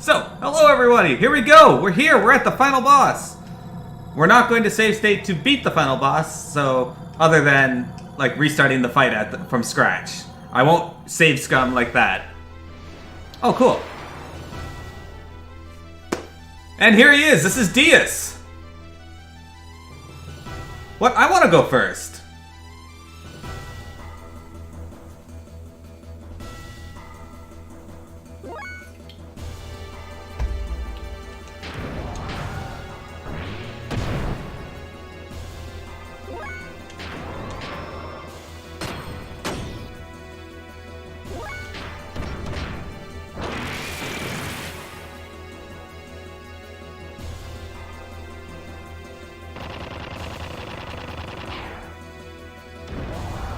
So, hello everybody, here we go! We're here, we're at the final boss! We're not going to save state to beat the final boss, so other than, like, restarting the fight from scratch. I won't save scum like that. Oh, cool. And here he is, this is Deus! What? I want to go first!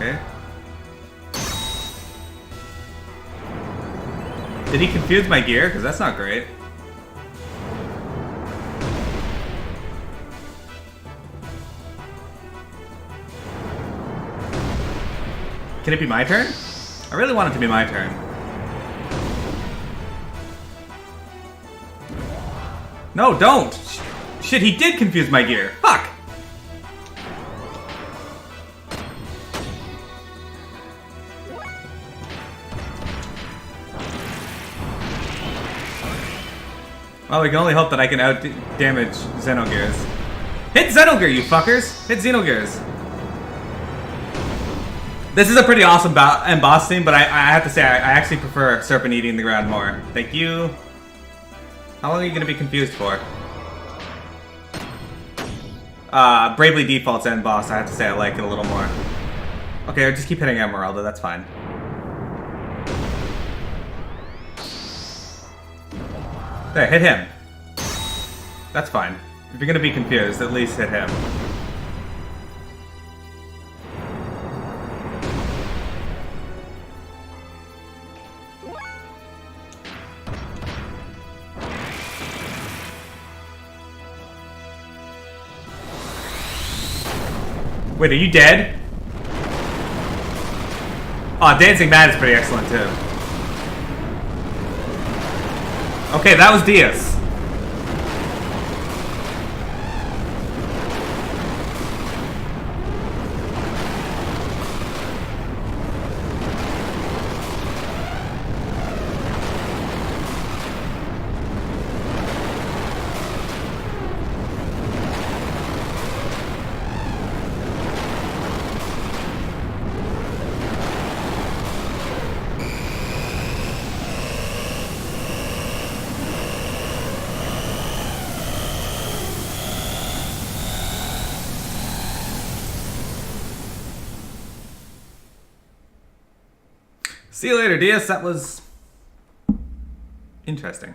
Okay. Did he confuse my gear? Because that's not great. Can it be my turn? I really want it to be my turn. No, don't! Shit, he did confuse my gear. Fuck! Well, we can only hope that I can out-damage Xenogears. Hit Xenogear, you fuckers! Hit Xenogears. This is a pretty awesome boss theme, but I have to say, I actually prefer Serpent eating the ground more. Thank you. How long are you going to be confused for? Bravely Default's end boss, I have to say I like it a little more. Okay, I'll just keep hitting Emeralda, that's fine. There, hit him. That's fine. If you're gonna be confused, at least hit him. Wait, are you dead? Aw, Dancing Mad is pretty excellent too. Okay, that was Deus. See you later, Deus. That was interesting.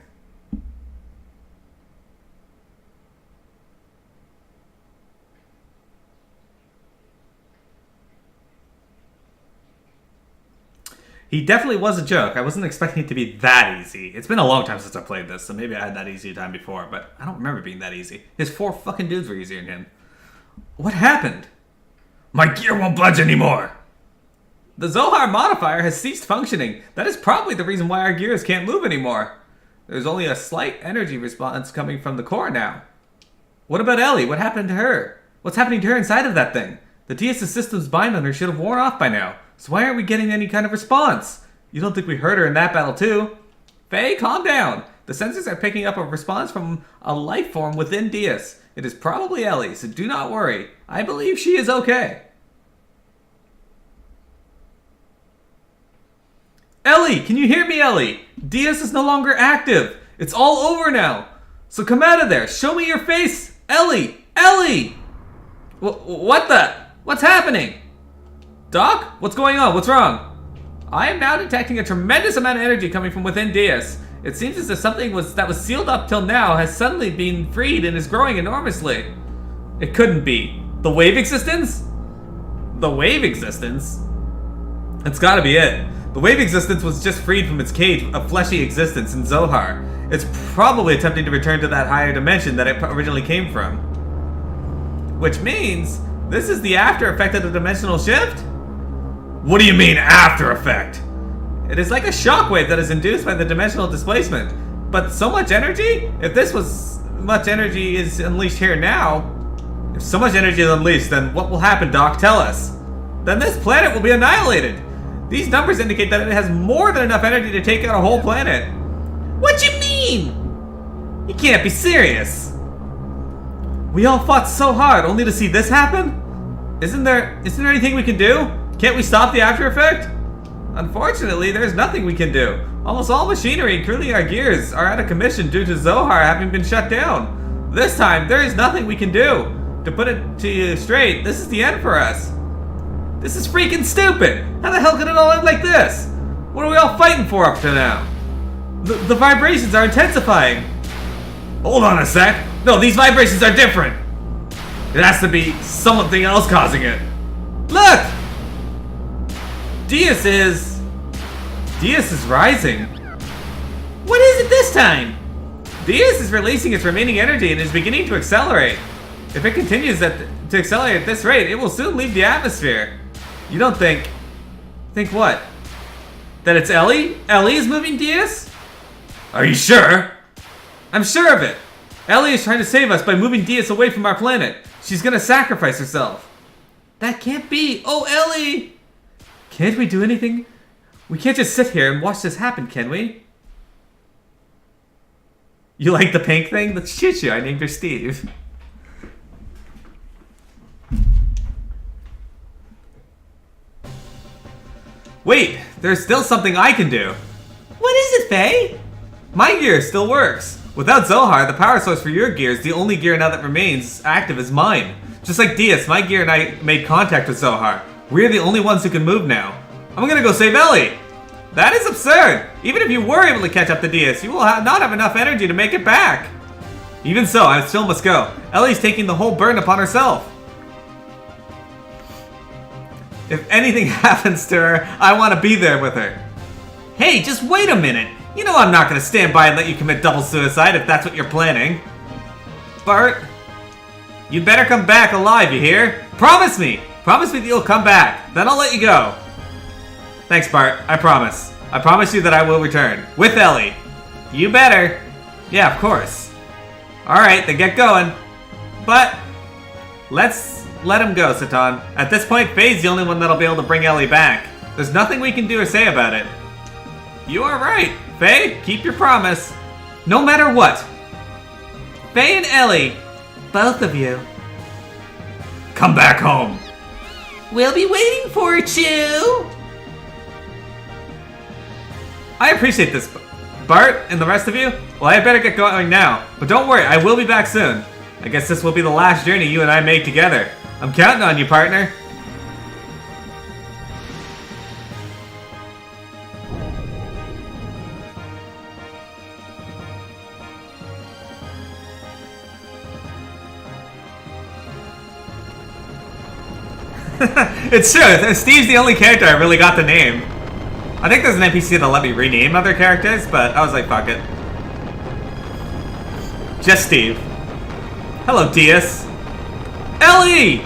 He definitely was a joke. I wasn't expecting it to be that easy. It's been a long time since I played this, so maybe I had that easy a time before, but I don't remember being that easy. His 4 fucking dudes were easier than him. What happened? My gear won't budge anymore! The Zohar modifier has ceased functioning. That is probably the reason why our gears can't move anymore. There's only a slight energy response coming from the core now. What about Ellie? What happened to her? What's happening to her inside of that thing? The Deus' system's bind on her should have worn off by now. So why aren't we getting any kind of response? You don't think we hurt her in that battle too? Faye, calm down. The sensors are picking up a response from a life form within Deus. It is probably Ellie, so do not worry. I believe she is okay. Ellie, can you hear me, Ellie? Deus is no longer active. It's all over now. So come out of there. Show me your face. Ellie! Ellie! What the? What's happening? Doc? What's going on? What's wrong? I am now detecting a tremendous amount of energy coming from within Deus. It seems as if something that was sealed up till now has suddenly been freed and is growing enormously. It couldn't be. The wave existence? The wave existence? It's gotta be it. The wave existence was just freed from its cage of fleshy existence in Zohar. It's probably attempting to return to that higher dimension that it originally came from. Which means, this is the after effect of the dimensional shift? What do you mean, after effect? It is like a shockwave that is induced by the dimensional displacement. But so much energy? If this was much energy is unleashed here now, if so much energy is unleashed, then what will happen, Doc? Tell us. Then this planet will be annihilated. These numbers indicate that it has more than enough energy to take out a whole planet. What you mean? You can't be serious. We all fought so hard only to see this happen? Isn't there anything we can do? Can't we stop the after effect? Unfortunately, there's nothing we can do. Almost all machinery, including our gears, are out of commission due to Zohar having been shut down. This time, there is nothing we can do. To put it to you straight, this is the end for us. This is freaking stupid! How the hell could it all end like this? What are we all fighting for up to now? The vibrations are intensifying. Hold on a sec. No, these vibrations are different. It has to be something else causing it. Look! Deus is rising. What is it this time? Deus is releasing its remaining energy and is beginning to accelerate. If it continues to accelerate at this rate, it will soon leave the atmosphere. You don't think... Think what? That it's Ellie? Ellie is moving Deus? Are you sure? I'm sure of it. Ellie is trying to save us by moving Deus away from our planet. She's gonna sacrifice herself. That can't be. Oh, Ellie! Can't we do anything? We can't just sit here and watch this happen, can we? You like the pink thing? Let's shoot you. I named her Steve. Wait, there's still something I can do. What is it, Faye? My gear still works. Without Zohar, the power source for your gear is the only gear now that remains active is mine. Just like Deus, my gear and I made contact with Zohar. We're the only ones who can move now. I'm gonna go save Ellie. That is absurd. Even if you were able to catch up to Deus, you will not have enough energy to make it back. Even so, I still must go. Ellie's taking the whole burden upon herself. If anything happens to her, I want to be there with her. Hey, just wait a minute. You know I'm not going to stand by and let you commit double suicide if that's what you're planning. Bart, you better come back alive, you hear? Promise me! Promise me that you'll come back. Then I'll let you go. Thanks, Bart. I promise. I promise you that I will return. With Ellie. You better. Yeah, of course. Alright, then get going. But, let's let him go, Satan. At this point, Faye's the only one that'll be able to bring Ellie back. There's nothing we can do or say about it. You are right. Faye, keep your promise. No matter what. Faye and Ellie, both of you, come back home. We'll be waiting for you. I appreciate this, Bart and the rest of you. Well, I better get going now. But don't worry, I will be back soon. I guess this will be the last journey you and I make together. I'm counting on you, partner. It's true, Steve's the only character I really got to name. I think there's an NPC that'll let me rename other characters, but I was like, fuck it. Just Steve. Hello, Deus. Ellie!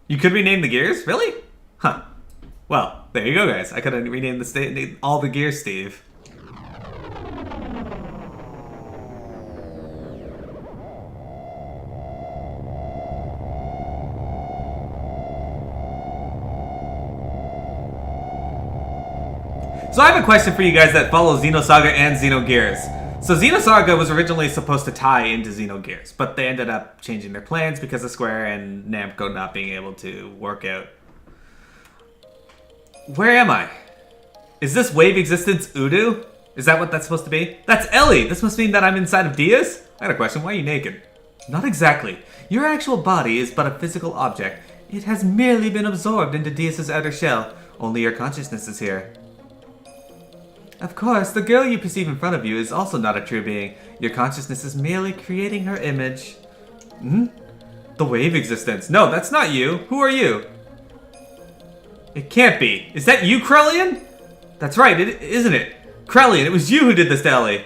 You could rename the gears? Really? Huh. Well, there you go, guys. I could have renamed all the gears Steve. So I have a question for you guys that follow Xenosaga and Xenogears. So Xenosaga was originally supposed to tie into Xenogears, but they ended up changing their plans because of Square and Namco not being able to work out. Where am I? Is this wave existence Udo? Is that what that's supposed to be? That's Ellie! This must mean that I'm inside of Deus? I got a question, why are you naked? Not exactly. Your actual body is but a physical object. It has merely been absorbed into Deus's outer shell. Only your consciousness is here. Of course, the girl you perceive in front of you is also not a true being. Your consciousness is merely creating her image. Hmm? The wave existence. No, that's not you. Who are you? It can't be. Is that you, Krellian? That's right, isn't it? Krellian, it was you who did this to Ellie.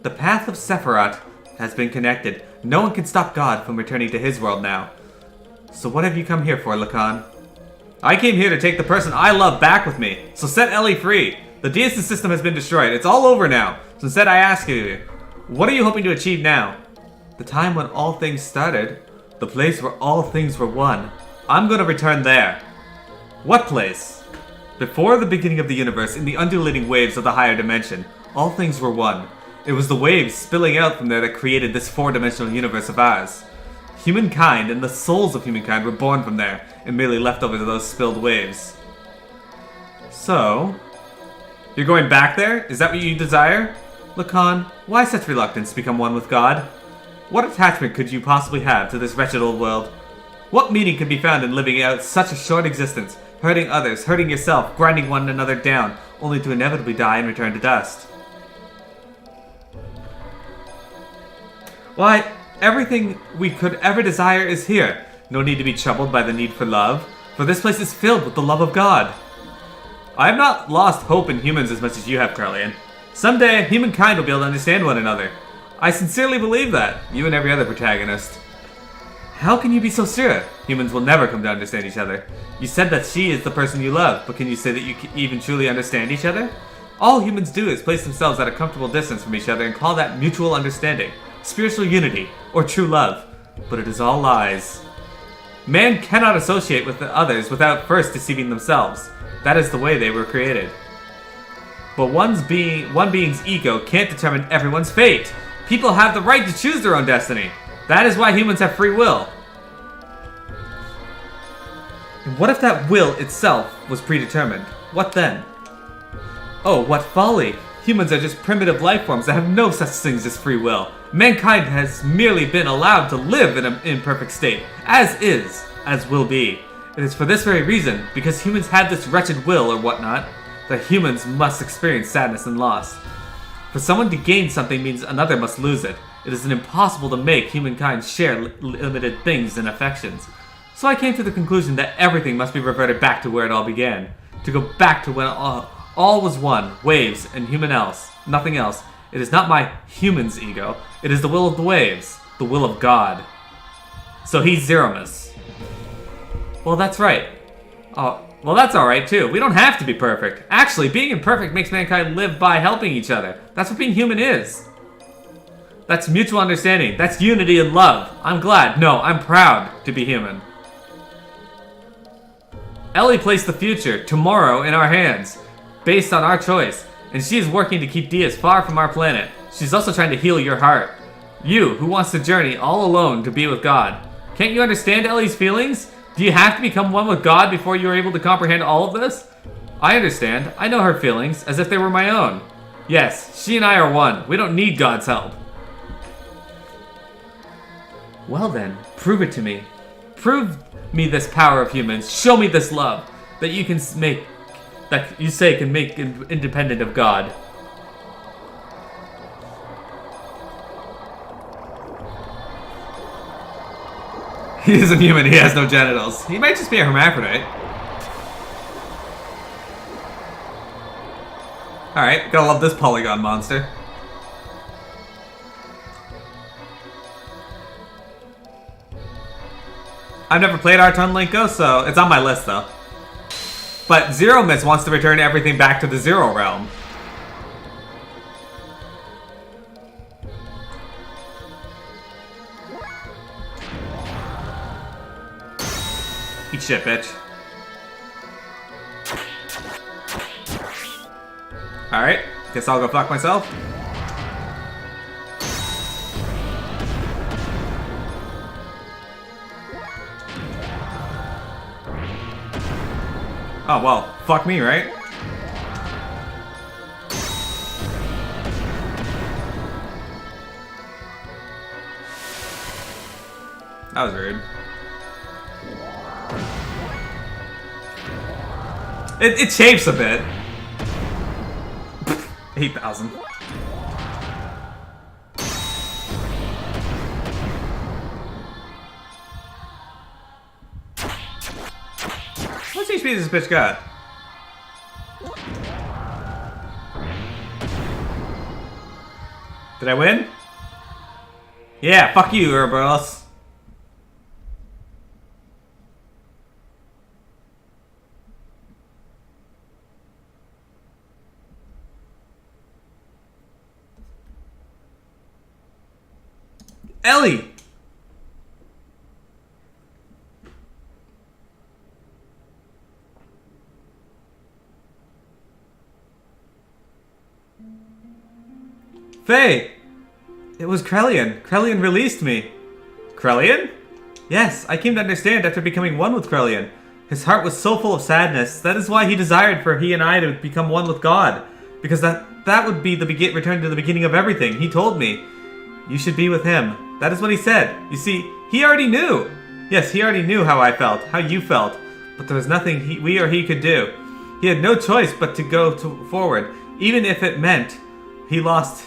The path of Sephiroth has been connected. No one can stop God from returning to his world now. So what have you come here for, Lacan? I came here to take the person I love back with me, so set Ellie free. The Deus system has been destroyed. It's all over now. So instead I ask you, what are you hoping to achieve now? The time when all things started. The place where all things were one. I'm gonna return there. What place? Before the beginning of the universe, in the undulating waves of the higher dimension, all things were one. It was the waves spilling out from there that created this four-dimensional universe of ours. Humankind and the souls of humankind were born from there, and merely left over to those spilled waves. So, you're going back there? Is that what you desire? Lacan, why such reluctance to become one with God? What attachment could you possibly have to this wretched old world? What meaning can be found in living out such a short existence, hurting others, hurting yourself, grinding one another down, only to inevitably die and return to dust? Why, everything we could ever desire is here. No need to be troubled by the need for love, for this place is filled with the love of God. I have not lost hope in humans as much as you have, Carlian. Someday, humankind will be able to understand one another. I sincerely believe that, you and every other protagonist. How can you be so sure? Humans will never come to understand each other. You said that she is the person you love, but can you say that you even truly understand each other? All humans do is place themselves at a comfortable distance from each other and call that mutual understanding, spiritual unity, or true love. But it is all lies. Man cannot associate with the others without first deceiving themselves. That is the way they were created. But one being's ego can't determine everyone's fate. People have the right to choose their own destiny. That is why humans have free will. And what if that will itself was predetermined? What then? Oh, what folly! Humans are just primitive life forms that have no such things as free will. Mankind has merely been allowed to live in an imperfect state, as is, as will be. It is for this very reason, because humans have this wretched will or whatnot, that humans must experience sadness and loss. For someone to gain something means another must lose it. It is impossible to make humankind share limited things and affections. So I came to the conclusion that everything must be reverted back to where it all began. To go back to when all was one, waves, and nothing else. It is not my human's ego. It is the will of the waves, the will of God. So he's Zeromus. Well, that's right. Oh, well, that's alright too. We don't have to be perfect. Actually, being imperfect makes mankind live by helping each other. That's what being human is. That's mutual understanding. That's unity and love. I'm glad. No, I'm proud to be human. Ellie placed the future, tomorrow, in our hands, based on our choice, and she is working to keep Deus far from our planet. She's also trying to heal your heart. You, who wants to journey all alone to be with God. Can't you understand Ellie's feelings? Do you have to become one with God before you are able to comprehend all of this? I understand. I know her feelings, as if they were my own. Yes, she and I are one. We don't need God's help. Well then, prove it to me. Prove me this power of humans. Show me this love that you can make, that you say can make independent of God. He isn't human, he has no genitals. He might just be a hermaphrodite. Alright, gotta love this polygon monster. I've never played Arton Linko, so it's on my list though. But Zeromus wants to return everything back to the Zero Realm. Eat shit, bitch. Alright, guess I'll go fuck myself. Oh, well, fuck me, right? That was rude. It chafes a bit. 8,000. How much HP does this bitch got? Did I win? Yeah, fuck you, Ouroboros. Ellie! Faye! It was Krellian. Krellian released me. Krellian? Yes, I came to understand after becoming one with Krellian. His heart was so full of sadness. That is why he desired for he and I to become one with God. Because that would be the return to the beginning of everything. He told me, you should be with him. That is what he said. You see, he already knew. Yes, he already knew how I felt, how you felt. But there was nothing we or he could do. He had no choice but to go forward, even if it meant he lost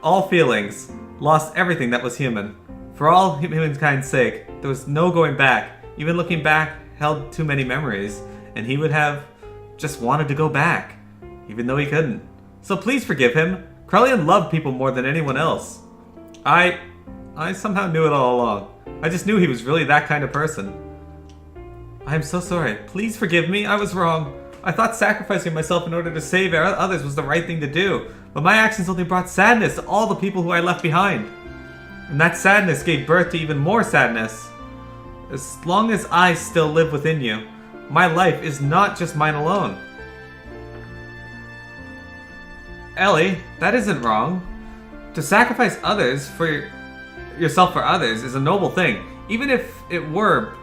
all feelings, lost everything that was human. For all humankind's sake, there was no going back. Even looking back held too many memories, and he would have just wanted to go back, even though he couldn't. So please forgive him. Krellian loved people more than anyone else. I somehow knew it all along. I just knew he was really that kind of person. I am so sorry. Please forgive me. I was wrong. I thought sacrificing myself in order to save others was the right thing to do, but my actions only brought sadness to all the people who I left behind. And that sadness gave birth to even more sadness. As long as I still live within you, my life is not just mine alone. Ellie, that isn't wrong. To sacrifice others for yourself for others is a noble thing, even if it were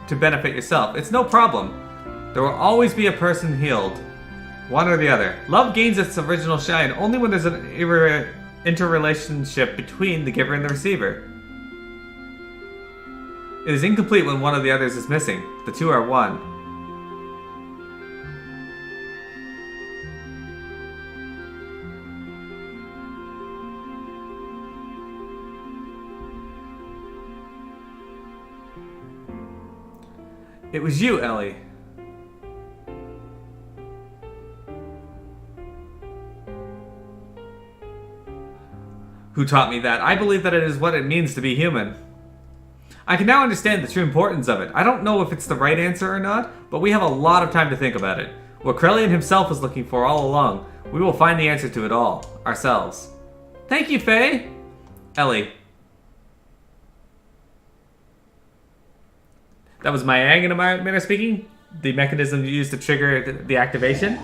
to benefit yourself. It's no problem. There will always be a person healed. One or the other. Love gains its original shine only when there's an interrelationship between the giver and the receiver. It is incomplete when one of the others is missing. The two are one. It was you, Ellie. Who taught me that. I believe that it is what it means to be human. I can now understand the true importance of it. I don't know if it's the right answer or not, but we have a lot of time to think about it. What Krellian himself was looking for all along, we will find the answer to it all, ourselves. Thank you, Faye! Ellie. That was my Yang in a manner of speaking? The mechanism used to trigger the activation?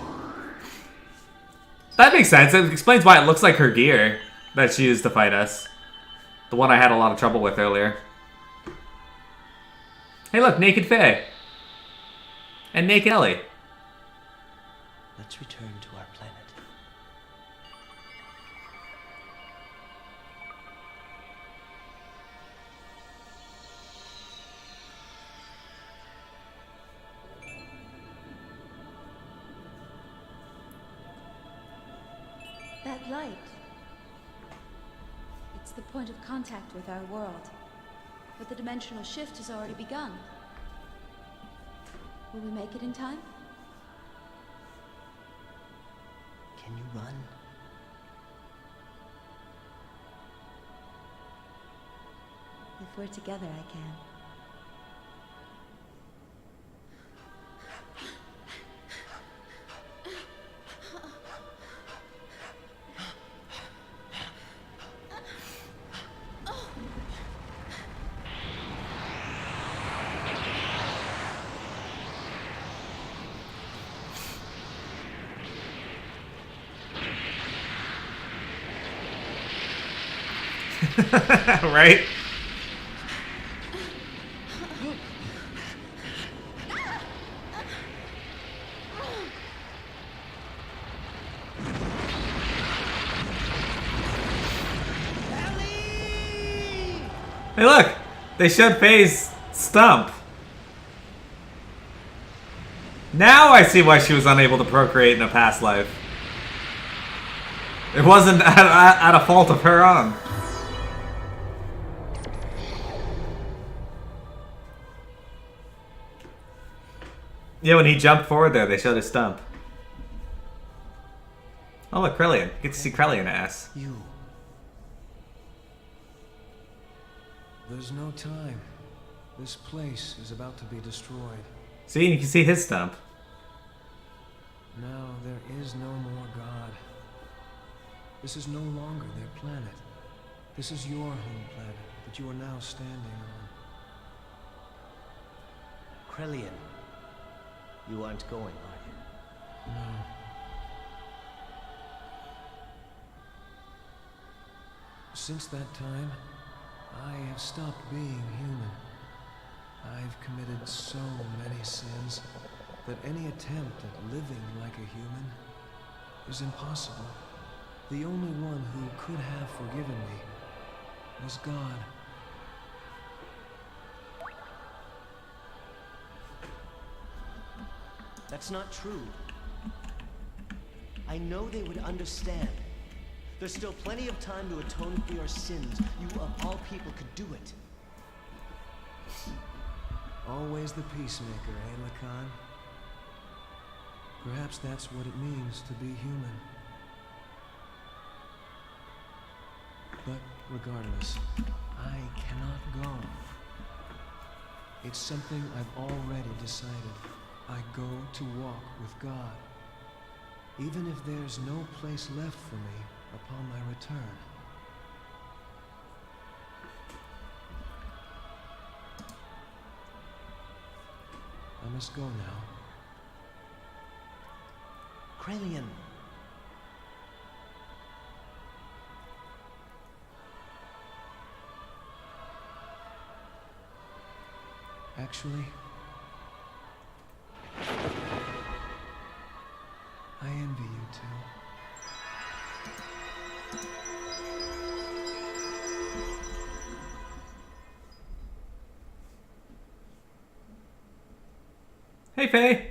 That makes sense. It explains why it looks like her gear that she used to fight us. The one I had a lot of trouble with earlier. Hey look, Naked Faye. And Naked Ellie. Let's return to our planet. That light. It's the point of contact with our world. But the dimensional shift has already begun. Will we make it in time? Can you run? If we're together, I can. Right? Hey look! They showed Faye's stump. Now I see why she was unable to procreate in a past life. It wasn't at a fault of her own. Yeah, when he jumped forward there, they showed his stump. Oh look, Krellian. You get to see Krellian ass. You. There's no time. This place is about to be destroyed. See, you can see his stump. Now there is no more God. This is no longer their planet. This is your home planet, that you are now standing on. Krelian, you aren't going, are you? No. Since that time, I have stopped being human. I've committed so many sins that any attempt at living like a human is impossible. The only one who could have forgiven me was God. That's not true. I know they would understand. There's still plenty of time to atone for your sins. You, of all people, could do it. Always the peacemaker, eh, Lacan? Perhaps that's what it means to be human. But regardless, I cannot go. It's something I've already decided. I go to walk with God, even if there's no place left for me upon my return. I must go now. Krelian. Actually, I envy you two. Hey, Faye.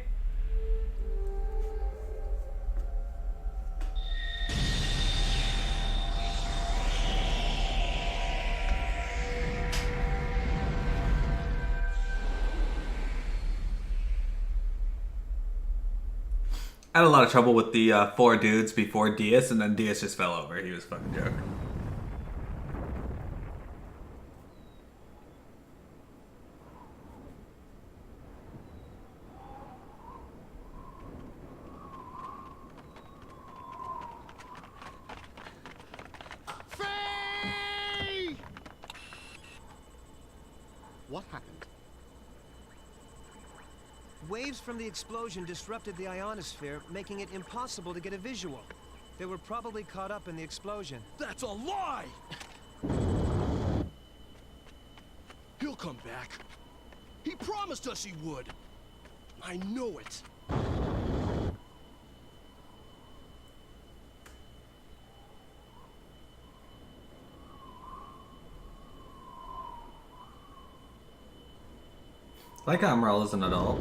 I had a lot of trouble with the 4 dudes before Deus, and then Deus just fell over. He was a fucking joke. Faye! What happened? Waves from the explosion disrupted the ionosphere, making it impossible to get a visual. They were probably caught up in the explosion. That's a lie! He'll come back. He promised us he would. I know it. Like Amaral is an adult.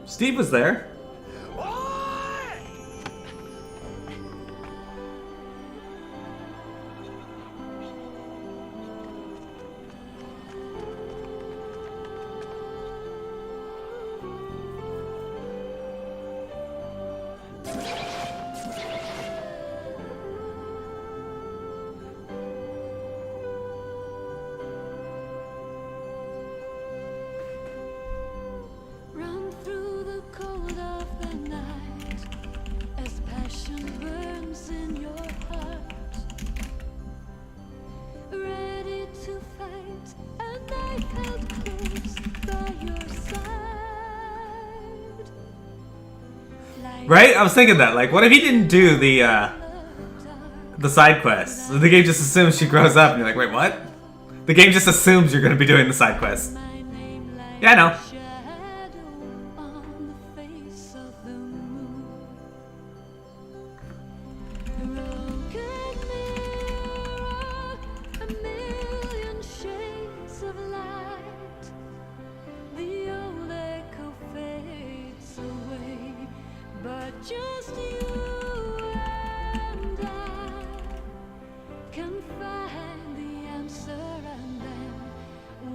Steve was there. Run through the cold of the night as passion burns in your heart. Ready to fight, and I held close by your side. Right? I was thinking that. Like, what if he didn't do the side quests? The game just assumes she grows up, and you're like, wait, what? The game just assumes you're going to be doing the side quests. Yeah, I know. Just you and I can find the answer, and then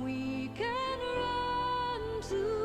we can run to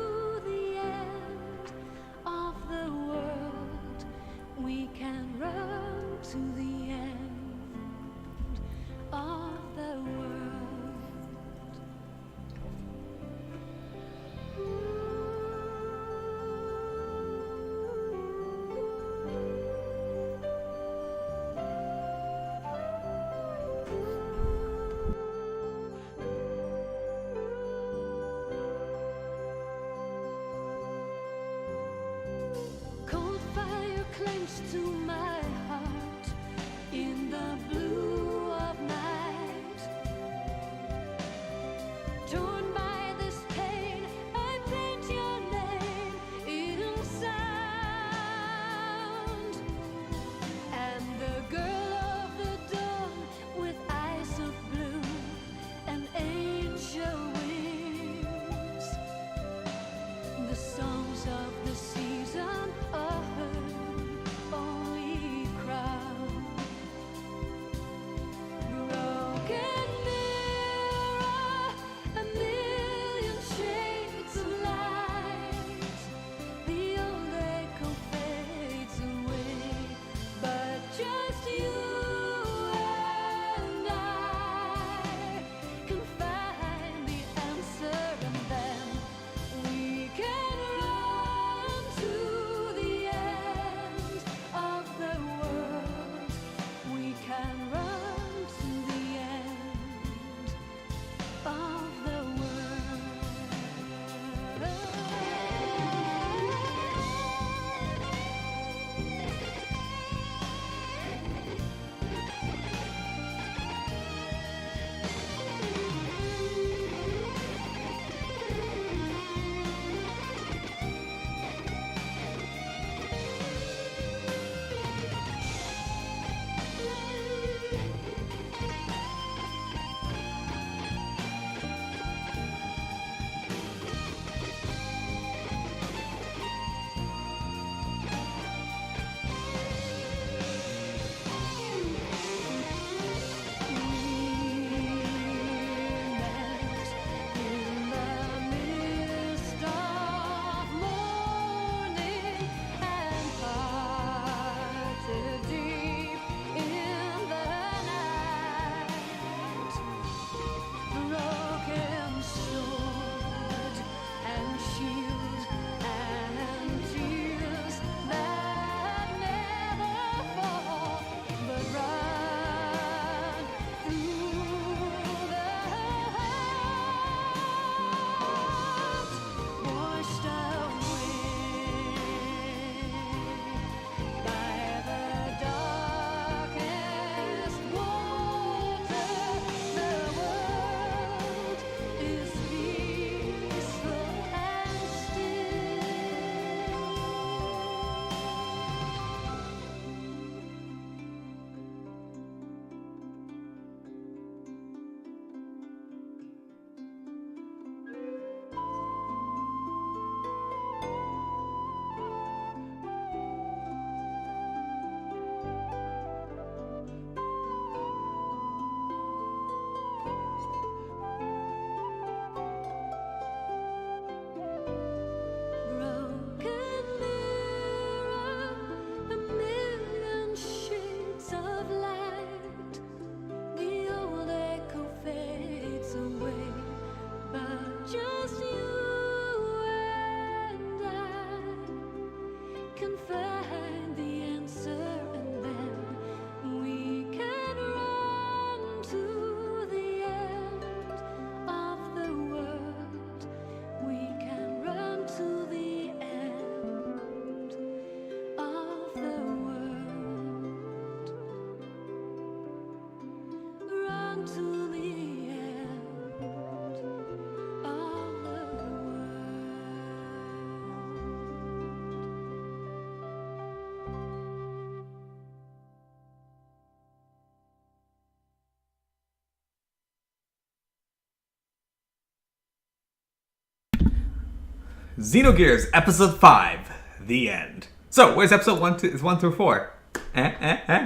Xenogears Episode 5, the end. So, where's episode 1 through 4?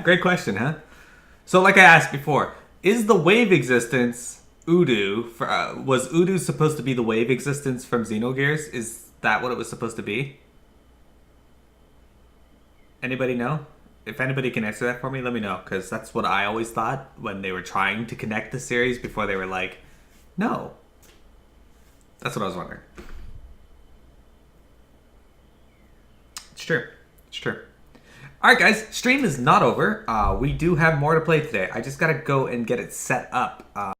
Great question, huh? So, like I asked before, is the wave existence Udo? Was Udo supposed to be the wave existence from Xenogears? Is that what it was supposed to be? Anybody know? If anybody can answer that for me, let me know. Because that's what I always thought when they were trying to connect the series before they were like, no. That's what I was wondering. It's true. It's true. Alright guys, stream is not over. We do have more to play today. I just gotta go and get it set up.